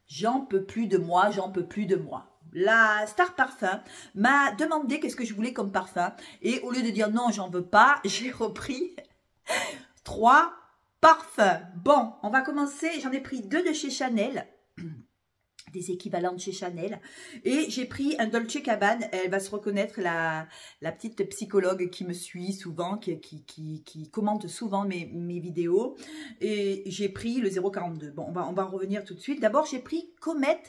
J'en peux plus de moi, j'en peux plus de moi. La Star Parfum m'a demandé qu'est-ce que je voulais comme parfum. Et au lieu de dire non, j'en veux pas, j'ai repris 3 parfums. Bon, on va commencer. J'en ai pris 2 de chez Chanel. Des équivalents de chez Chanel. Et j'ai pris un Dolce Gabbana. Elle va se reconnaître, la petite psychologue qui me suit souvent, qui commente souvent mes vidéos. Et j'ai pris le 042. Bon, on va en revenir tout de suite. D'abord, j'ai pris Comet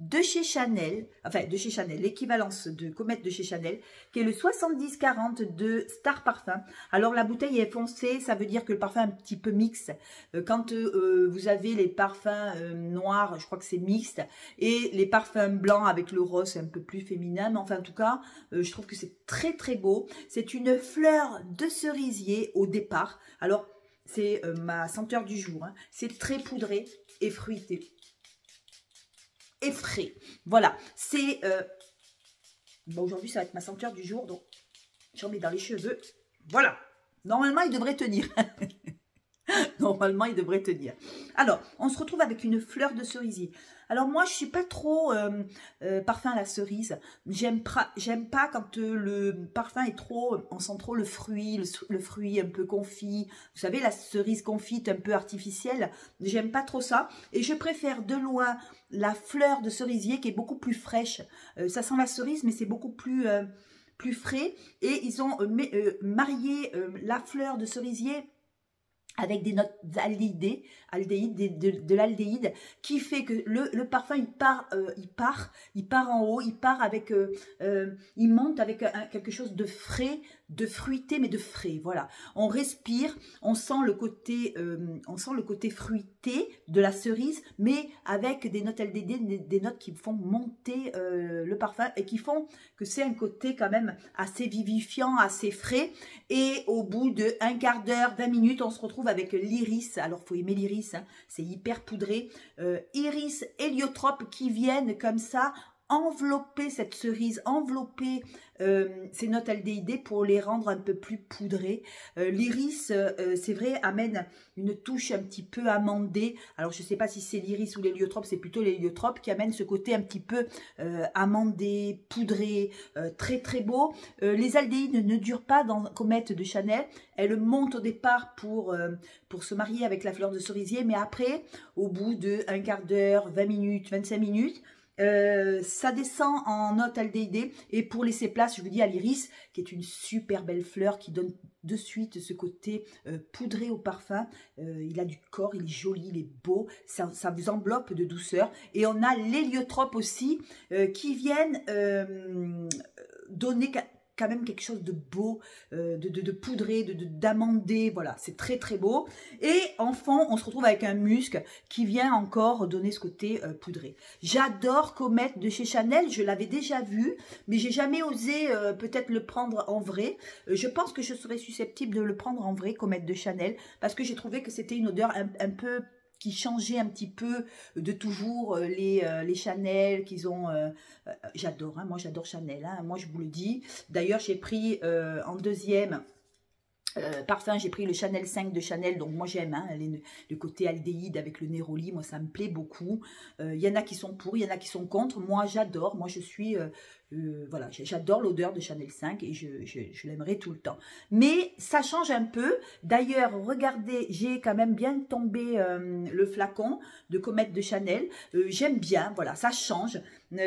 de chez Chanel, enfin de chez Chanel, l'équivalence de Comet de chez Chanel, qui est le 70-40 de Star Parfum. Alors la bouteille est foncée, ça veut dire que le parfum est un petit peu mixte. Quand vous avez les parfums noirs, je crois que c'est mixte, et les parfums blancs avec le rose, c'est un peu plus féminin, mais enfin en tout cas, je trouve que c'est très très beau. C'est une fleur de cerisier au départ. Alors c'est ma senteur du jour, hein. C'est très poudré et fruité. Et frais. Voilà, c'est... bon, aujourd'hui, ça va être ma senteur du jour, donc j'en mets dans les cheveux. Voilà, normalement, il devrait tenir. Normalement, il devrait tenir. Alors, on se retrouve avec une fleur de cerisier. Alors, moi, je ne suis pas trop parfum à la cerise. J'aime pas quand le parfum est trop... On sent trop le fruit un peu confit. Vous savez, la cerise confite un peu artificielle. J'aime pas trop ça. Et je préfère de loin la fleur de cerisier qui est beaucoup plus fraîche. Ça sent la cerise, mais c'est beaucoup plus frais. Et ils ont marié la fleur de cerisier avec des notes d'aldéhyde, de l'aldéhyde, qui fait que le parfum, il part en haut, il part avec, il monte avec quelque chose de frais, de fruité, mais de frais, voilà. On respire, on sent le côté fruité de la cerise, mais avec des notes aldéhyde, des notes qui font monter le parfum et qui font que c'est un côté quand même assez vivifiant, assez frais. Et au bout de un quart d'heure, 20 minutes, on se retrouve avec l'iris. Alors, il faut aimer l'iris, hein, c'est hyper poudré. Iris, héliotrope qui viennent comme ça envelopper cette cerise, envelopper ces notes aldéhydées pour les rendre un peu plus poudrées. L'iris, c'est vrai, amène une touche un petit peu amandée. Alors, je ne sais pas si c'est l'iris ou l'héliotrope, c'est plutôt l'héliotrope qui amène ce côté un petit peu amandé, poudré, très très beau. Les aldéhydes ne durent pas dans Comet de Chanel. Elles montent au départ pour se marier avec la fleur de cerisier, mais après, au bout de un quart d'heure, 20 minutes, 25 minutes, ça descend en note aldéhydée. Et pour laisser place, je vous dis, à l'iris, qui est une super belle fleur qui donne de suite ce côté poudré au parfum. Il a du corps, il est joli, il est beau, ça vous enveloppe de douceur. Et on a l'héliotrope aussi qui viennent donner quand même quelque chose de beau, de poudré, d'amandé, voilà, c'est très très beau. Et en fond, on se retrouve avec un musc qui vient encore donner ce côté poudré. J'adore Comet de chez Chanel, je l'avais déjà vu, mais j'ai jamais osé peut-être le prendre en vrai. Je pense que je serais susceptible de le prendre en vrai, Comet de Chanel, parce que j'ai trouvé que c'était une odeur un peu qui changeait un petit peu de toujours les Chanel qu'ils ont. J'adore, hein, moi j'adore Chanel, hein, moi je vous le dis. D'ailleurs, j'ai pris en deuxième parfum, j'ai pris le Chanel 5 de Chanel, donc moi j'aime hein, le côté aldéhyde avec le Neroli, moi ça me plaît beaucoup. Il y en a qui sont pour, il y en a qui sont contre, moi j'adore, moi je suis... voilà, j'adore l'odeur de Chanel 5 et je l'aimerai tout le temps. Mais ça change un peu. D'ailleurs, regardez, j'ai quand même bien tombé le flacon de Comet de Chanel. J'aime bien, voilà, ça change.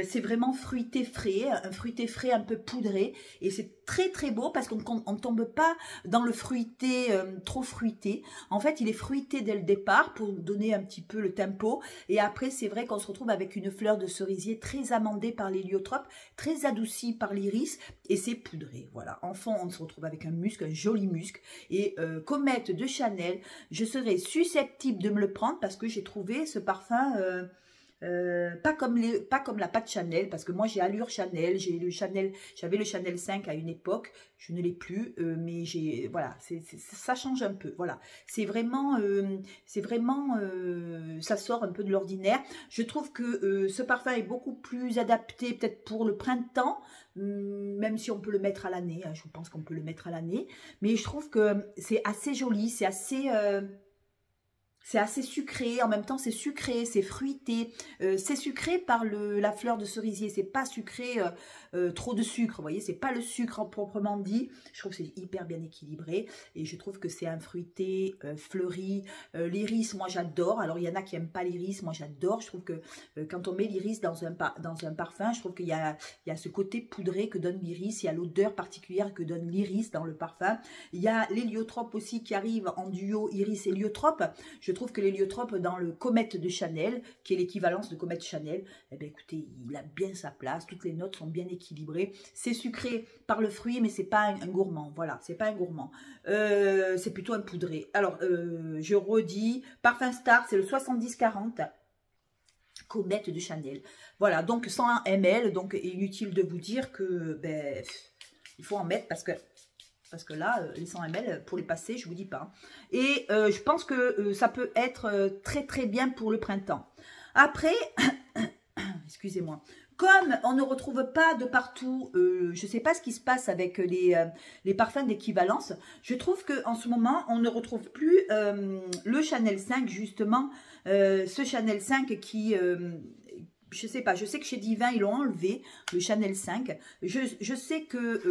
C'est vraiment fruité frais, un fruité frais un peu poudré. Et c'est très très beau parce qu'on ne tombe pas dans le fruité, trop fruité. En fait, il est fruité dès le départ pour donner un petit peu le tempo. Et après, c'est vrai qu'on se retrouve avec une fleur de cerisier très amandée par l'héliotrope, très adouci par l'iris et c'est poudré. Voilà, en fond, on se retrouve avec un musc, un joli musc. Et Comet de Chanel, je serais susceptible de me le prendre parce que j'ai trouvé ce parfum... pas comme la pâte Chanel, parce que moi j'ai allure Chanel, j'avais le Chanel 5 à une époque, je ne l'ai plus, mais voilà, ça change un peu, voilà, c'est vraiment, ça sort un peu de l'ordinaire. Je trouve que ce parfum est beaucoup plus adapté peut-être pour le printemps, même si on peut le mettre à l'année, hein, je pense qu'on peut le mettre à l'année, mais je trouve que c'est assez joli, c'est assez... C'est assez sucré, en même temps c'est sucré, c'est fruité, c'est sucré par la fleur de cerisier, c'est pas sucré, trop de sucre, vous voyez, c'est pas le sucre proprement dit, je trouve que c'est hyper bien équilibré, et je trouve que c'est un fruité, fleuri, l'iris, moi j'adore, alors il y en a qui aiment pas l'iris, moi j'adore, je trouve que quand on met l'iris dans un parfum, je trouve qu'il y a ce côté poudré que donne l'iris, il y a l'odeur particulière que donne l'iris dans le parfum, il y a l'héliotrope aussi qui arrive en duo iris-héliotrope. Je trouve que l'héliotrope dans le Comète de Chanel, qui est l'équivalence de Comète Chanel, eh bien écoutez, il a bien sa place, toutes les notes sont bien équilibrées. C'est sucré par le fruit, mais c'est pas un gourmand, voilà, c'est pas un gourmand. C'est plutôt un poudré. Alors, je redis, Parfum Star, c'est le 70-40. Comète de Chanel. Voilà, donc 101 ml, donc inutile de vous dire que, ben, il faut en mettre parce que là, les 100 ml, pour les passer, je ne vous dis pas. Et je pense que ça peut être très très bien pour le printemps. Après, excusez-moi, comme on ne retrouve pas de partout, je ne sais pas ce qui se passe avec les parfums d'équivalence, je trouve qu'en ce moment, on ne retrouve plus le Chanel 5, justement, ce Chanel 5 qui... je sais pas, je sais que chez Divin, ils l'ont enlevé, le Chanel 5. Je sais que,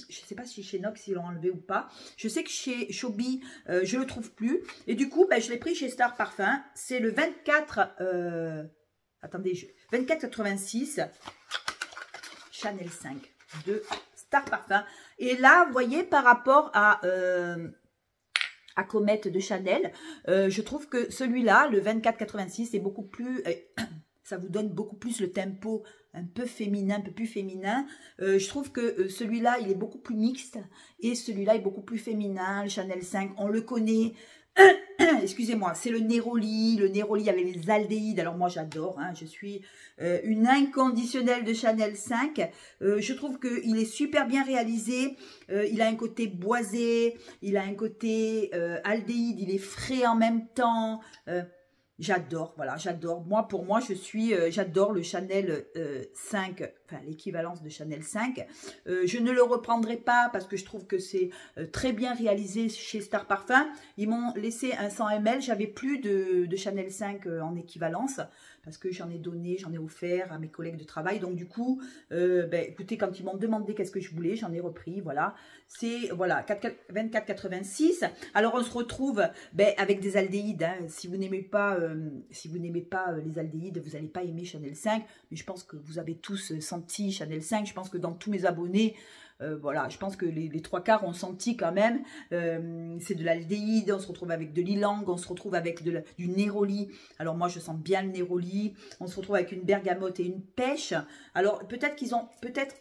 je sais pas si chez Nox, ils l'ont enlevé ou pas. Je sais que chez Chobi, je le trouve plus. Et du coup, ben, je l'ai pris chez Star Parfum. C'est le 24, attendez, 24,86 Chanel 5 de Star Parfum. Et là, vous voyez, par rapport à Comète de Chanel, je trouve que celui-là, le 24,86, est beaucoup plus... ça vous donne beaucoup plus le tempo un peu féminin, un peu plus féminin. Je trouve que celui-là, il est beaucoup plus mixte et celui-là est beaucoup plus féminin. Le Chanel 5, on le connaît. Excusez-moi, c'est le Neroli avec les aldéhydes. Alors moi, j'adore. Hein, je suis une inconditionnelle de Chanel 5. Je trouve qu'il est super bien réalisé. Il a un côté boisé, il a un côté aldéhyde, il est frais en même temps. J'adore, voilà, j'adore. Moi, pour moi, j'adore le Chanel 5, enfin l'équivalence de Chanel 5. Je ne le reprendrai pas parce que je trouve que c'est très bien réalisé chez Star Parfum. Ils m'ont laissé un 100 ml. J'avais plus de Chanel 5 en équivalence parce que j'en ai donné, j'en ai offert à mes collègues de travail. Donc du coup, ben, écoutez, quand ils m'ont demandé qu'est-ce que je voulais, j'en ai repris, voilà. C'est, voilà, 24,86. Alors on se retrouve ben, avec des aldéhydes. Hein. Si vous n'aimez pas, les aldéhydes, vous n'allez pas aimer Chanel 5. Mais je pense que vous avez tous senti Chanel 5. Je pense que dans tous mes abonnés, voilà, je pense que les trois quarts ont senti quand même. C'est de l'aldéhyde, on se retrouve avec de l'ilang, on se retrouve avec du néroli. Alors moi, je sens bien le néroli. On se retrouve avec une bergamote et une pêche. Alors peut-être qu'ils ont... peut-être...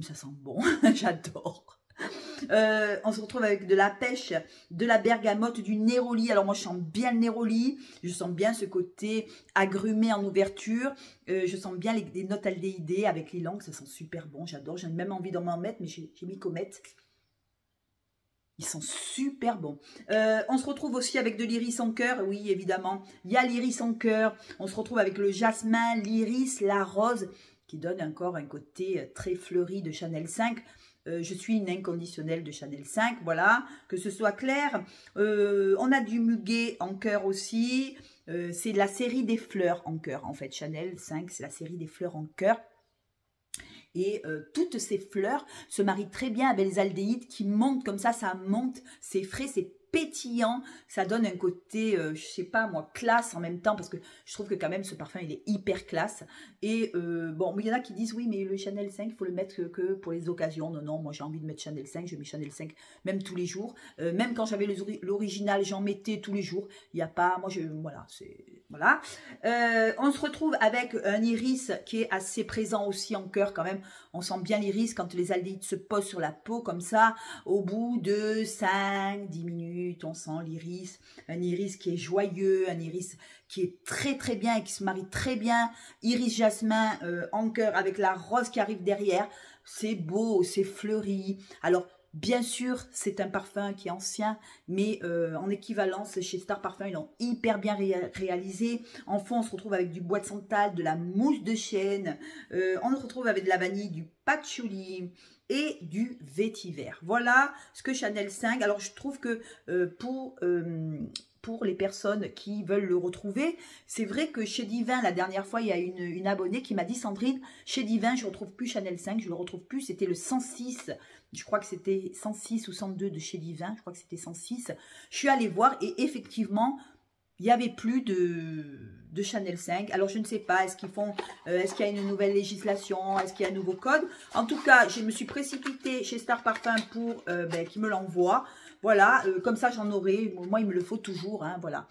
ça sent bon, j'adore. On se retrouve avec de la pêche, de la bergamote, du néroli. Alors moi je sens bien le néroli, je sens bien ce côté agrumé en ouverture, je sens bien les notes aldéhydées avec l'ilang, ça sent super bon, j'adore. J'ai même envie d'en mettre, mais j'ai mis Comète. Ils sont super bons. On se retrouve aussi avec de l'iris en cœur. Oui, évidemment, il y a l'iris en cœur. On se retrouve avec le jasmin, l'iris, la rose, qui donne encore un côté très fleuri de Chanel 5. Je suis une inconditionnelle de Chanel 5, voilà, que ce soit clair. On a du muguet en cœur aussi. C'est la série des fleurs en cœur, en fait. Chanel 5, c'est la série des fleurs en cœur. Et toutes ces fleurs se marient très bien avec les aldéhydes qui montent comme ça monte, c'est frais, c'est pétillant, ça donne un côté, je sais pas moi, classe en même temps, parce que je trouve que quand même ce parfum il est hyper classe. Et bon, il y en a qui disent oui, mais le Chanel 5 il faut le mettre que pour les occasions. Non, non, moi j'ai envie de mettre Chanel 5, je mets Chanel 5 même tous les jours, même quand j'avais l'original j'en mettais tous les jours. Il n'y a pas, moi je, voilà, c'est, voilà. On se retrouve avec un iris qui est assez présent aussi en cœur quand même. On sent bien l'iris quand les aldéhydes se posent sur la peau comme ça. Au bout de 5-10 minutes, on sent l'iris. Un iris qui est joyeux, un iris qui est très très bien et qui se marie très bien. Iris jasmin en cœur avec la rose qui arrive derrière. C'est beau, c'est fleuri. Alors, bien sûr, c'est un parfum qui est ancien, mais en équivalence, chez Star Parfum, ils l'ont hyper bien réalisé. En fond, on se retrouve avec du bois de santal, de la mousse de chêne. On se retrouve avec de la vanille, du patchouli, et du vétiver. Voilà ce que Chanel 5. Alors, je trouve que pour les personnes qui veulent le retrouver, c'est vrai que chez Divin, la dernière fois, il y a une abonnée qui m'a dit, Sandrine, chez Divin, je ne retrouve plus Chanel 5, je ne le retrouve plus, c'était le 106, je crois que c'était 106 ou 102 de chez Divin, je crois que c'était 106. Je suis allée voir et effectivement, il n'y avait plus de Chanel 5. Alors, je ne sais pas, est-ce qu'il y a une nouvelle législation, est-ce qu'il y a un nouveau code? En tout cas, je me suis précipitée chez Star Parfum pour qu'ils me l'envoient. Voilà, comme ça j'en aurai, moi il me le faut toujours, hein, voilà.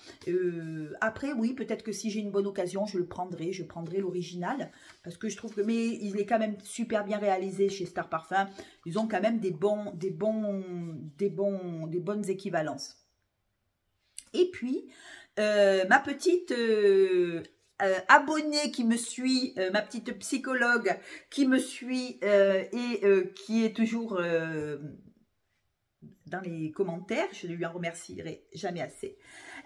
Après, oui, peut-être que si j'ai une bonne occasion, je prendrai l'original, parce que je trouve que, mais il est quand même super bien réalisé chez Star Parfum. Ils ont quand même des bonnes équivalences. Et puis, ma petite abonnée qui me suit, ma petite psychologue qui me suit qui est toujours dans les commentaires, je ne lui en remercierai jamais assez.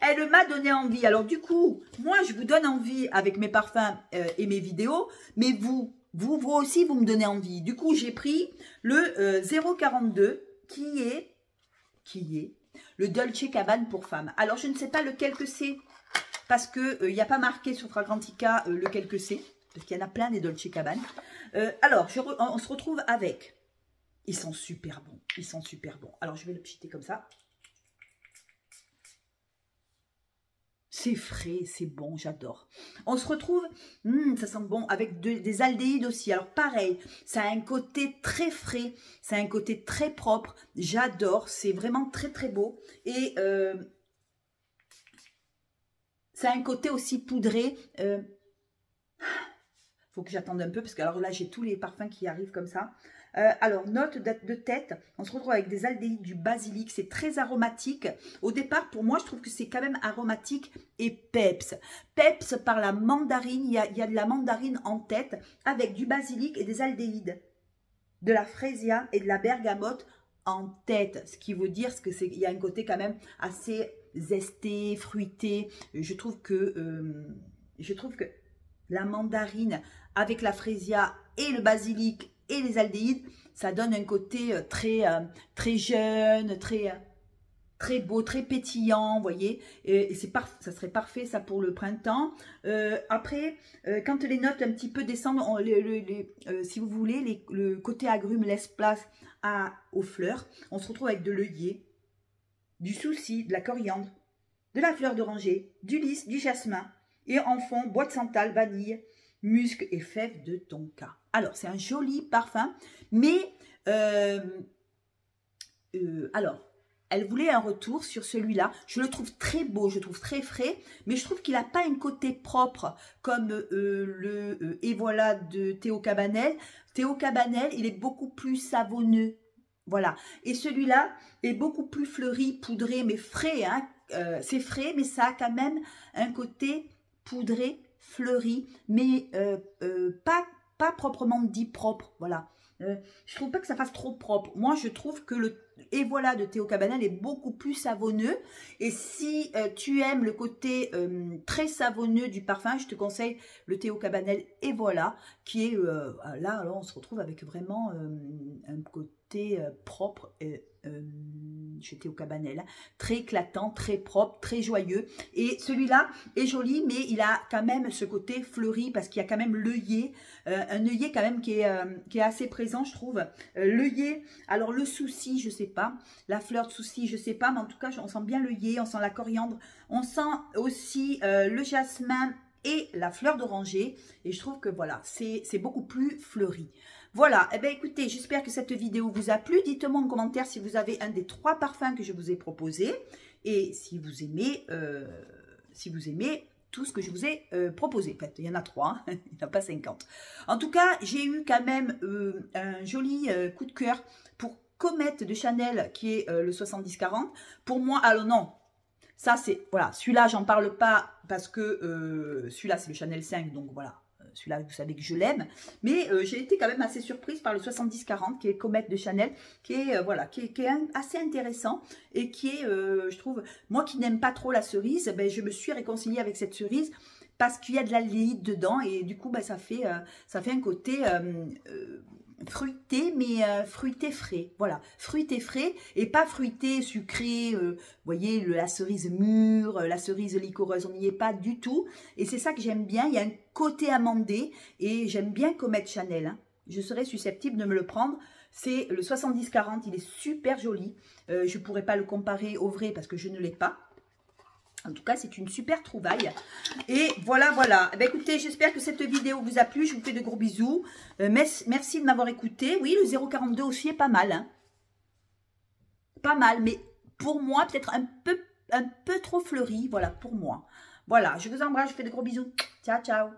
Elle m'a donné envie. Alors du coup, moi je vous donne envie avec mes parfums et mes vidéos, mais vous aussi vous me donnez envie. Du coup, j'ai pris le 042 qui est le Dolce Cabane pour femmes. Alors je ne sais pas lequel que c'est, parce que il n'y a pas marqué sur Fragrantica lequel que c'est, parce qu'il y en a plein des Dolce Cabane. Alors, on se retrouve avec... Ils sont super bons. Ils sont super bons. Alors, je vais le pchiter comme ça. C'est frais, c'est bon, j'adore. On se retrouve, ça sent bon, avec des aldéhydes aussi. Alors, pareil, ça a un côté très frais. Ça a un côté très propre. J'adore. C'est vraiment très, très beau. Et ça a un côté aussi poudré. Faut que j'attende un peu, parce que alors là, j'ai tous les parfums qui arrivent comme ça. Alors, note de tête, on se retrouve avec des aldéhydes, du basilic, c'est très aromatique. Au départ, pour moi, je trouve que c'est quand même aromatique et peps. Peps par la mandarine, il y a de la mandarine en tête, avec du basilic et des aldéhydes, de la frésia et de la bergamote en tête. Ce qui veut dire qu'il y a un côté quand même assez zesté, fruité. Je trouve que la mandarine avec la frésia et le basilic et les aldéhydes, ça donne un côté très jeune, très beau, très pétillant, vous voyez. Et ça serait parfait ça pour le printemps. Après, quand les notes un petit peu descendent, si vous voulez, le côté agrume laisse place aux fleurs. On se retrouve avec de l'œillet, du souci, de la coriandre, de la fleur d'oranger, du lys, du jasmin. Et en fond, bois de santal, vanille, musc et fèves de tonka. Alors, c'est un joli parfum, mais alors, elle voulait un retour sur celui-là. Je le trouve très beau, je le trouve très frais, mais je trouve qu'il n'a pas un côté propre comme le Et voilà de Théo Cabanel. Théo Cabanel, il est beaucoup plus savonneux. Voilà. Et celui-là est beaucoup plus fleuri, poudré, mais frais. Hein. C'est frais, mais ça a quand même un côté poudré, fleuri, mais pas proprement dit propre, voilà. Je trouve pas que ça fasse trop propre. Moi, je trouve que le Et voilà de Théo Cabanel est beaucoup plus savonneux. Et si tu aimes le côté très savonneux du parfum, je te conseille le Théo Cabanel Et voilà, qui est là, alors on se retrouve avec vraiment un côté propre chez Théo Cabanel, très éclatant, très propre, très joyeux. Et celui-là est joli, mais il a quand même ce côté fleuri, parce qu'il y a quand même l'œillet, un œillet quand même qui est assez présent, je trouve. L'œillet, alors le souci, je sais pas, la fleur de souci, je sais pas, mais en tout cas, on sent bien l'œillet, on sent la coriandre, on sent aussi le jasmin et la fleur d'oranger, et je trouve que voilà, c'est beaucoup plus fleuri. Voilà, eh bien écoutez, j'espère que cette vidéo vous a plu. Dites-moi en commentaire si vous avez un des 3 parfums que je vous ai proposés, et si vous aimez tout ce que je vous ai proposé. En fait, il y en a 3, hein, il n'y en a pas 50. En tout cas, j'ai eu quand même un joli coup de cœur pour Comet de Chanel, qui est le 70-40. Pour moi, alors non, ça c'est, voilà, celui-là, j'en parle pas parce que celui-là, c'est le Chanel 5, donc voilà. Celui-là, vous savez que je l'aime. Mais j'ai été quand même assez surprise par le 70-40, qui est Comet de Chanel, qui est, voilà, qui est assez intéressant et qui est, je trouve, moi qui n'aime pas trop la cerise, ben, je me suis réconciliée avec cette cerise parce qu'il y a de l'aldéhyde dedans et du coup, ben, ça fait un côté fruité, mais fruité frais. Voilà, fruité frais et pas fruité sucré. Vous voyez, la cerise mûre, la cerise liquoreuse, on n'y est pas du tout. Et c'est ça que j'aime bien. Il y a un côté amandé et j'aime bien Comet Chanel. Hein. Je serais susceptible de me le prendre. C'est le 70-40, il est super joli. Je ne pourrais pas le comparer au vrai parce que je ne l'ai pas. En tout cas, c'est une super trouvaille. Et voilà, voilà. Eh bien, écoutez, j'espère que cette vidéo vous a plu. Je vous fais de gros bisous. Merci de m'avoir écouté. Oui, le 0,42 aussi est pas mal. Hein. Pas mal, mais pour moi, peut-être un peu trop fleuri. Voilà, pour moi. Voilà, je vous embrasse. Je vous fais de gros bisous. Ciao, ciao.